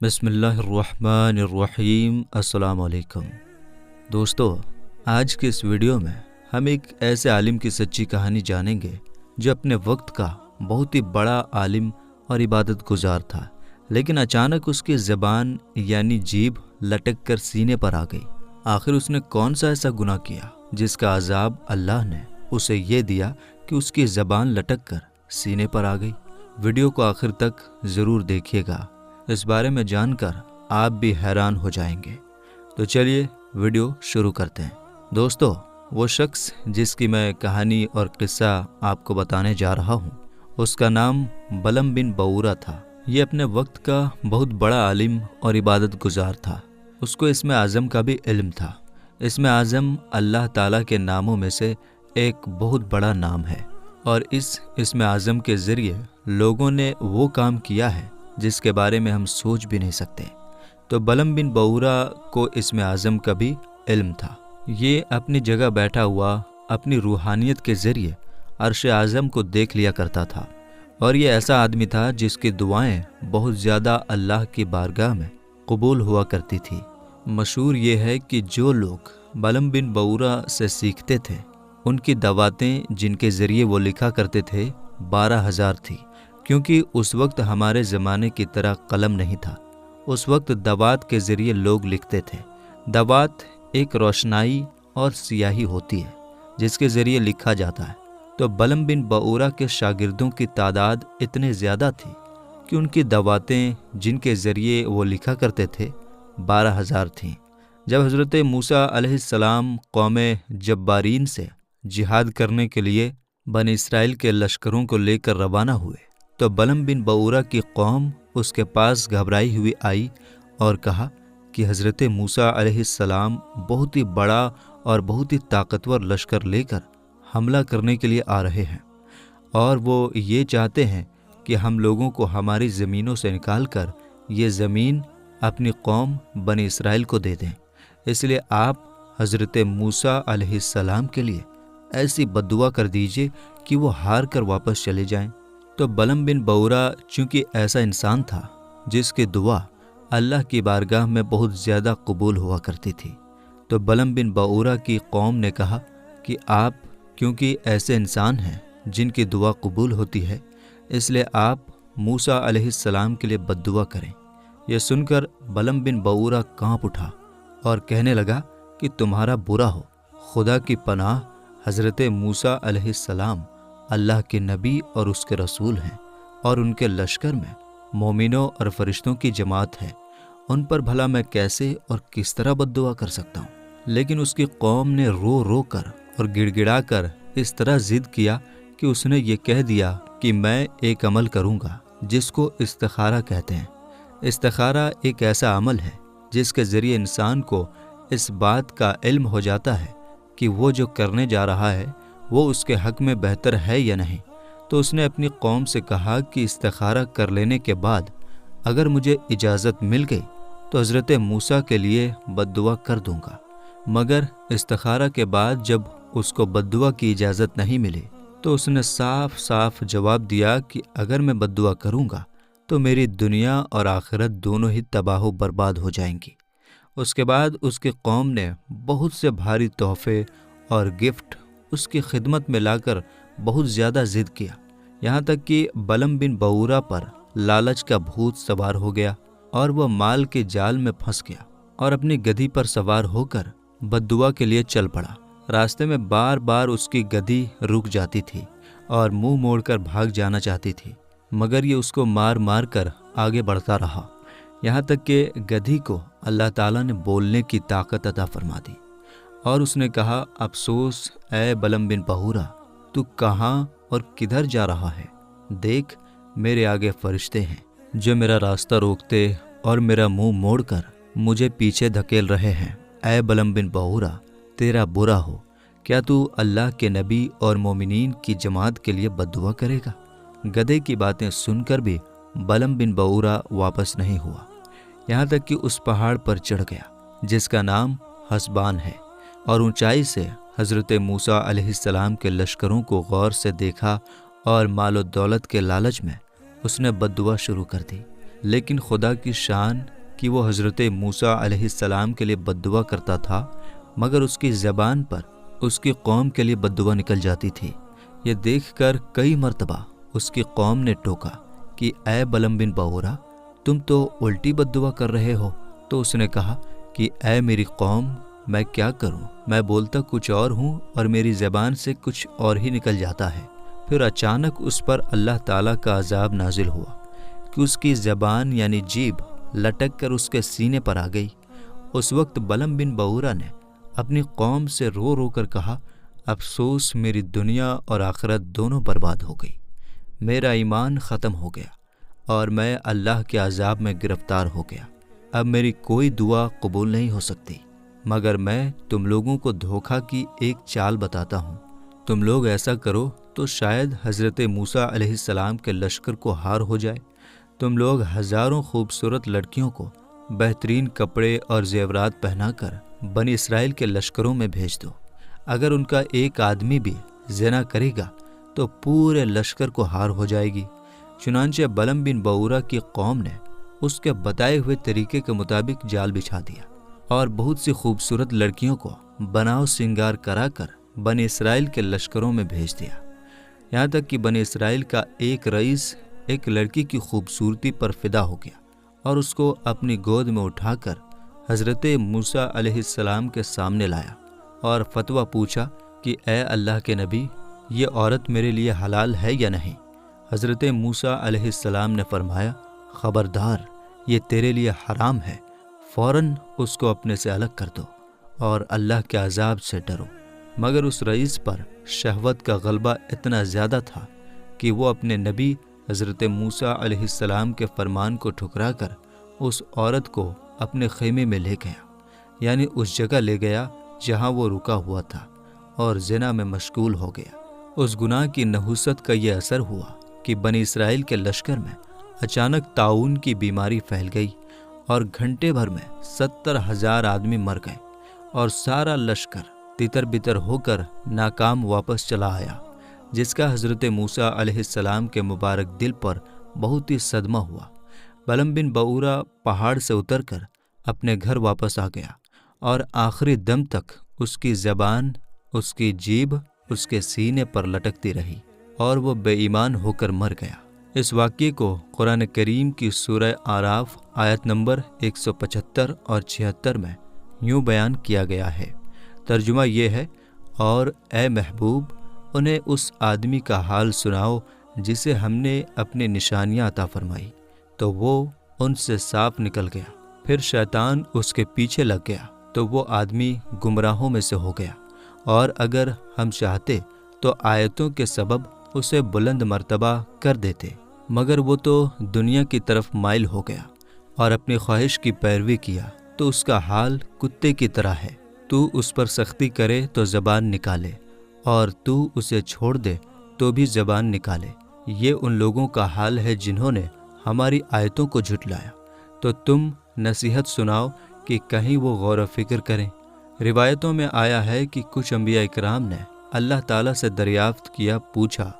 بسم اللہ الرحمن الرحیم۔ السلام علیکم دوستو، آج کے اس ویڈیو میں ہم ایک ایسے عالم کی سچی کہانی جانیں گے جو اپنے وقت کا بہت ہی بڑا عالم اور عبادت گزار تھا، لیکن اچانک اس کی زبان یعنی جیبھ لٹک کر سینے پر آ گئی۔ آخر اس نے کون سا ایسا گناہ کیا جس کا عذاب اللہ نے اسے یہ دیا کہ اس کی زبان لٹک کر سینے پر آ گئی؟ ویڈیو کو آخر تک ضرور دیکھیے گا، اس بارے میں جان کر آپ بھی حیران ہو جائیں گے۔ تو چلیے ویڈیو شروع کرتے ہیں۔ دوستو، وہ شخص جس کی میں کہانی اور قصہ آپ کو بتانے جا رہا ہوں، اس کا نام بلم بن بورا تھا۔ یہ اپنے وقت کا بہت بڑا عالم اور عبادت گزار تھا۔ اس کو اسم اعظم کا بھی علم تھا۔ اسم اعظم اللہ تعالیٰ کے ناموں میں سے ایک بہت بڑا نام ہے، اور اس اسم اعظم کے ذریعے لوگوں نے وہ کام کیا ہے جس کے بارے میں ہم سوچ بھی نہیں سکتے۔ تو بلم بن بورا کو اسم اعظم کا بھی علم تھا۔ یہ اپنی جگہ بیٹھا ہوا اپنی روحانیت کے ذریعے عرش اعظم کو دیکھ لیا کرتا تھا، اور یہ ایسا آدمی تھا جس کی دعائیں بہت زیادہ اللہ کی بارگاہ میں قبول ہوا کرتی تھی۔ مشہور یہ ہے کہ جو لوگ بلم بن بورا سے سیکھتے تھے، ان کی دواتیں جن کے ذریعے وہ لکھا کرتے تھے 12,000 تھی، کیونکہ اس وقت ہمارے زمانے کی طرح قلم نہیں تھا۔ اس وقت دوات کے ذریعے لوگ لکھتے تھے۔ دوات ایک روشنائی اور سیاہی ہوتی ہے جس کے ذریعے لکھا جاتا ہے۔ تو بلم بن بورا کے شاگردوں کی تعداد اتنے زیادہ تھی کہ ان کی دواتیں جن کے ذریعے وہ لکھا کرتے تھے 12,000 تھیں۔ جب حضرت موسیٰ علیہ السلام قوم جبارین سے جہاد کرنے کے لیے بنی اسرائیل کے لشکروں کو لے کر روانہ ہوئے، تو بلم بن بورا کی قوم اس کے پاس گھبرائی ہوئی آئی اور کہا کہ حضرت موسیٰ علیہ السلام بہت ہی بڑا اور بہت ہی طاقتور لشکر لے کر حملہ کرنے کے لیے آ رہے ہیں، اور وہ یہ چاہتے ہیں کہ ہم لوگوں کو ہماری زمینوں سے نکال کر یہ زمین اپنی قوم بنی اسرائیل کو دے دیں۔ اس لیے آپ حضرت موسیٰ علیہ السلام کے لیے ایسی بددعا کر دیجئے کہ وہ ہار کر واپس چلے جائیں۔ تو بلم بن بورا چونکہ ایسا انسان تھا جس کی دعا اللہ کی بارگاہ میں بہت زیادہ قبول ہوا کرتی تھی، تو بلم بن بورا کی قوم نے کہا کہ آپ کیونکہ ایسے انسان ہیں جن کی دعا قبول ہوتی ہے، اس لیے آپ موسیٰ علیہ السلام کے لیے بددعا کریں۔ یہ سن کر بلم بن بورا کانپ اٹھا اور کہنے لگا کہ تمہارا برا ہو، خدا کی پناہ، حضرت موسیٰ علیہ السلام اللہ کے نبی اور اس کے رسول ہیں، اور ان کے لشکر میں مومنوں اور فرشتوں کی جماعت ہے، ان پر بھلا میں کیسے اور کس طرح بددعا کر سکتا ہوں؟ لیکن اس کی قوم نے رو رو کر اور گڑ گڑا کر اس طرح ضد کیا کہ اس نے یہ کہہ دیا کہ میں ایک عمل کروں گا جس کو استخارہ کہتے ہیں۔ استخارہ ایک ایسا عمل ہے جس کے ذریعے انسان کو اس بات کا علم ہو جاتا ہے کہ وہ جو کرنے جا رہا ہے وہ اس کے حق میں بہتر ہے یا نہیں۔ تو اس نے اپنی قوم سے کہا کہ استخارہ کر لینے کے بعد اگر مجھے اجازت مل گئی تو حضرت موسیٰ کے لیے بددعا کر دوں گا، مگر استخارہ کے بعد جب اس کو بددعا کی اجازت نہیں ملی تو اس نے صاف صاف جواب دیا کہ اگر میں بددعا کروں گا تو میری دنیا اور آخرت دونوں ہی تباہ و برباد ہو جائیں گی۔ اس کے بعد اس کی قوم نے بہت سے بھاری تحفے اور گفٹ اس کی خدمت میں لا کر بہت زیادہ ضد کیا، یہاں تک کہ بلم بن بورا پر لالچ کا بھوت سوار ہو گیا اور وہ مال کے جال میں پھنس گیا اور اپنی گدھی پر سوار ہو کر بددعا کے لیے چل پڑا۔ راستے میں بار بار اس کی گدھی رک جاتی تھی اور منہ موڑ کر بھاگ جانا چاہتی تھی، مگر یہ اس کو مار مار کر آگے بڑھتا رہا، یہاں تک کہ گدھی کو اللہ تعالیٰ نے بولنے کی طاقت عطا فرما دی، اور اس نے کہا افسوس اے بلم بن بورا، تو کہاں اور کدھر جا رہا ہے؟ دیکھ میرے آگے فرشتے ہیں جو میرا راستہ روکتے اور میرا منہ موڑ کر مجھے پیچھے دھکیل رہے ہیں۔ اے بلم بن بورا، تیرا برا ہو، کیا تو اللہ کے نبی اور مومنین کی جماعت کے لیے بددعا کرے گا؟ گدھے کی باتیں سن کر بھی بلم بن بورا واپس نہیں ہوا، یہاں تک کہ اس پہاڑ پر چڑھ گیا جس کا نام حسبان ہے، اور اونچائی سے حضرت موسیٰ علیہ السلام کے لشکروں کو غور سے دیکھا، اور مال و دولت کے لالچ میں اس نے بددعا شروع کر دی لیکن خدا کی شان کہ وہ حضرت موسیٰ علیہ السلام کے لیے بد دعا کرتا تھا، مگر اس کی زبان پر اس کی قوم کے لیے بد دعا نکل جاتی تھی۔ یہ دیکھ کر کئی مرتبہ اس کی قوم نے ٹوکا کہ اے بلعم بن بعورہ، تم تو الٹی بد دعا کر رہے ہو۔ تو اس نے کہا کہ اے میری قوم، میں کیا کروں؟ میں بولتا کچھ اور ہوں اور میری زبان سے کچھ اور ہی نکل جاتا ہے۔ پھر اچانک اس پر اللہ تعالیٰ کا عذاب نازل ہوا کہ اس کی زبان یعنی جیب لٹک کر اس کے سینے پر آ گئی۔ اس وقت بلعم بن بعورہ نے اپنی قوم سے رو رو کر کہا، افسوس، میری دنیا اور آخرت دونوں برباد ہو گئی، میرا ایمان ختم ہو گیا اور میں اللہ کے عذاب میں گرفتار ہو گیا۔ اب میری کوئی دعا قبول نہیں ہو سکتی، مگر میں تم لوگوں کو دھوکہ کی ایک چال بتاتا ہوں۔ تم لوگ ایسا کرو تو شاید حضرت موسیٰ علیہ السلام کے لشکر کو ہار ہو جائے۔ تم لوگ ہزاروں خوبصورت لڑکیوں کو بہترین کپڑے اور زیورات پہنا کر بنی اسرائیل کے لشکروں میں بھیج دو۔ اگر ان کا ایک آدمی بھی زنا کرے گا تو پورے لشکر کو ہار ہو جائے گی۔ چنانچہ بلعم بن بعورہ کی قوم نے اس کے بتائے ہوئے طریقے کے مطابق جال بچھا دیا اور بہت سی خوبصورت لڑکیوں کو بناؤ سنگار کرا کر بنی اسرائیل کے لشکروں میں بھیج دیا۔ یہاں تک کہ بنی اسرائیل کا ایک رئیس ایک لڑکی کی خوبصورتی پر فدا ہو گیا اور اس کو اپنی گود میں اٹھا کر حضرت موسیٰ علیہ السلام کے سامنے لایا اور فتویٰ پوچھا کہ اے اللہ کے نبی، یہ عورت میرے لیے حلال ہے یا نہیں؟ حضرت موسیٰ علیہ السلام نے فرمایا، خبردار، یہ تیرے لیے حرام ہے، فوراً اس کو اپنے سے الگ کر دو اور اللہ کے عذاب سے ڈرو۔ مگر اس رئیس پر شہوت کا غلبہ اتنا زیادہ تھا کہ وہ اپنے نبی حضرت موسیٰ علیہ السلام کے فرمان کو ٹھکرا کر اس عورت کو اپنے خیمے میں لے گیا، یعنی اس جگہ لے گیا جہاں وہ رکا ہوا تھا، اور زنا میں مشغول ہو گیا۔ اس گناہ کی نحوست کا یہ اثر ہوا کہ بنی اسرائیل کے لشکر میں اچانک طاعون کی بیماری پھیل گئی اور گھنٹے بھر میں 70,000 آدمی مر گئے اور سارا لشکر تتر بتر ہو کر ناکام واپس چلا آیا، جس کا حضرت موسیٰ علیہ السلام کے مبارک دل پر بہت ہی صدمہ ہوا۔ بلعم بن بعورہ پہاڑ سے اتر کر اپنے گھر واپس آ گیا اور آخری دم تک اس کی زبان، اس کی جیب اس کے سینے پر لٹکتی رہی اور وہ بے ایمان ہو کر مر گیا۔ اس واقعے کو قرآن کریم کی سورہ اعراف آیت نمبر 175 اور 76 میں یوں بیان کیا گیا ہے۔ ترجمہ یہ ہے، اور اے محبوب، انہیں اس آدمی کا حال سناؤ جسے ہم نے اپنی نشانیاں عطا فرمائی تو وہ ان سے صاف نکل گیا، پھر شیطان اس کے پیچھے لگ گیا تو وہ آدمی گمراہوں میں سے ہو گیا، اور اگر ہم چاہتے تو آیتوں کے سبب اسے بلند مرتبہ کر دیتے، مگر وہ تو دنیا کی طرف مائل ہو گیا اور اپنی خواہش کی پیروی کیا، تو اس کا حال کتے کی طرح ہے۔ تو اس پر سختی کرے تو زبان نکالے، اور تو اسے چھوڑ دے تو بھی زبان نکالے۔ یہ ان لوگوں کا حال ہے جنہوں نے ہماری آیتوں کو جھٹلایا، تو تم نصیحت سناؤ کہ کہیں وہ غور و فکر کریں۔ روایتوں میں آیا ہے کہ کچھ انبیاء اکرام نے اللہ تعالیٰ سے دریافت کیا، پوچھا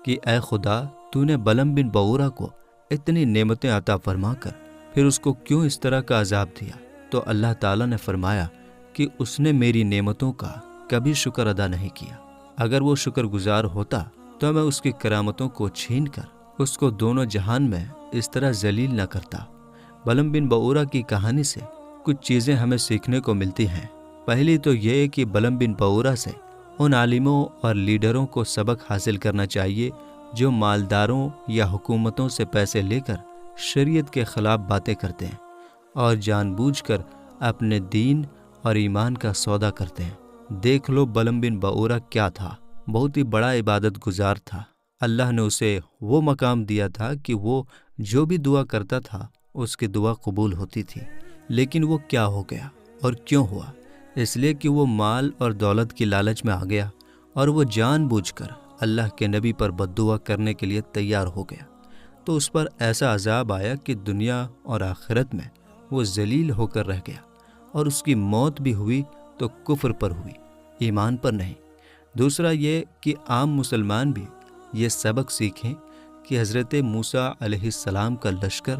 کہ اے خدا، تو نے بلعم بن بعورہ کو اتنی نعمتیں عطا فرما کر پھر اس کو کیوں اس طرح کا عذاب دیا؟ تو اللہ تعالیٰ نے فرمایا کہ اس نے میری نعمتوں کا کبھی شکر ادا نہیں کیا۔ اگر وہ شکر گزار ہوتا تو میں اس کی کرامتوں کو چھین کر اس کو دونوں جہان میں اس طرح ذلیل نہ کرتا۔ بلعم بن بعورہ کی کہانی سے کچھ چیزیں ہمیں سیکھنے کو ملتی ہیں۔ پہلی تو یہ کہ بلعم بن بعورہ سے ان عالموں اور لیڈروں کو سبق حاصل کرنا چاہیے جو مالداروں یا حکومتوں سے پیسے لے کر شریعت کے خلاف باتیں کرتے ہیں اور جان بوجھ کر اپنے دین اور ایمان کا سودا کرتے ہیں۔ دیکھ لو بلعم بن بعورہ کیا تھا، بہت ہی بڑا عبادت گزار تھا۔ اللہ نے اسے وہ مقام دیا تھا کہ وہ جو بھی دعا کرتا تھا اس کی دعا قبول ہوتی تھی، لیکن وہ کیا ہو گیا اور کیوں ہوا؟ اس لیے کہ وہ مال اور دولت کی لالچ میں آ گیا اور وہ جان بوجھ کر اللہ کے نبی پر بد دعا کرنے کے لیے تیار ہو گیا، تو اس پر ایسا عذاب آیا کہ دنیا اور آخرت میں وہ ذلیل ہو کر رہ گیا، اور اس کی موت بھی ہوئی تو کفر پر ہوئی، ایمان پر نہیں۔ دوسرا یہ کہ عام مسلمان بھی یہ سبق سیکھیں کہ حضرت موسیٰ علیہ السلام کا لشکر